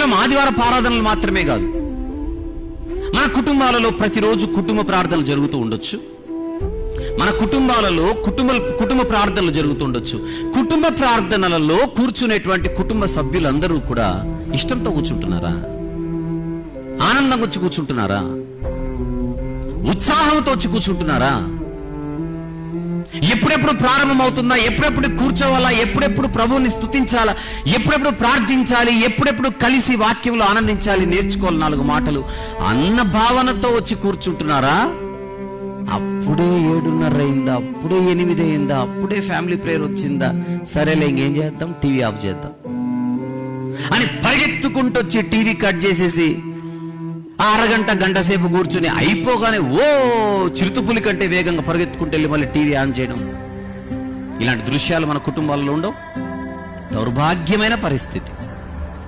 కేవలం ఆదివారం ఆరాధనలు మాత్రమే కాదు, మన కుటుంబాలలో ప్రతిరోజు కుటుంబ ప్రార్థనలు జరుగుతూ ఉండొచ్చు. మన కుటుంబాలలో కుటుంబ ప్రార్థనలు జరుగుతూ ఉండొచ్చు. కుటుంబ ప్రార్థనలలో కూర్చునేటువంటి కుటుంబ సభ్యులందరూ కూడా ఇష్టంతో కూర్చుంటున్నారా? ఆనందంగా వచ్చి కూర్చుంటున్నారా? ఉత్సాహంతో వచ్చి కూర్చుంటున్నారా? ఎప్పుడెప్పుడు ప్రారంభమవుతుందా, ఎప్పుడెప్పుడు కూర్చోవాలా, ఎప్పుడెప్పుడు ప్రభువుని స్తుతించాలా, ఎప్పుడెప్పుడు ప్రార్థించాలి, ఎప్పుడెప్పుడు కలిసి వాక్యంలో ఆనందించాలి, నేర్చుకోవాలి 4 మాటలు అన్న భావనతో వచ్చి కూర్చుంటున్నారా? అప్పుడే 7:30 అయిందా, అప్పుడే 8 అయిందా, అప్పుడే ఫ్యామిలీ ప్రేయర్ వచ్చిందా, సరేలే ఇంకేం చేద్దాం, టీవీ ఆఫ్ చేద్దాం అని పరిగెత్తుకుంటూ వచ్చి టీవీ కట్ చేసేసి అరగంట గంట సేపు కూర్చుని అయిపోగానే ఓ చిరుతుపులి కంటే వేగంగా పరిగెత్తుకుంటూ వెళ్ళి మళ్ళీ టీవీ ఆన్ చేయడం. ఇలాంటి దృశ్యాలు మన కుటుంబాల్లో ఉండవు. దౌర్భాగ్యమైన పరిస్థితి.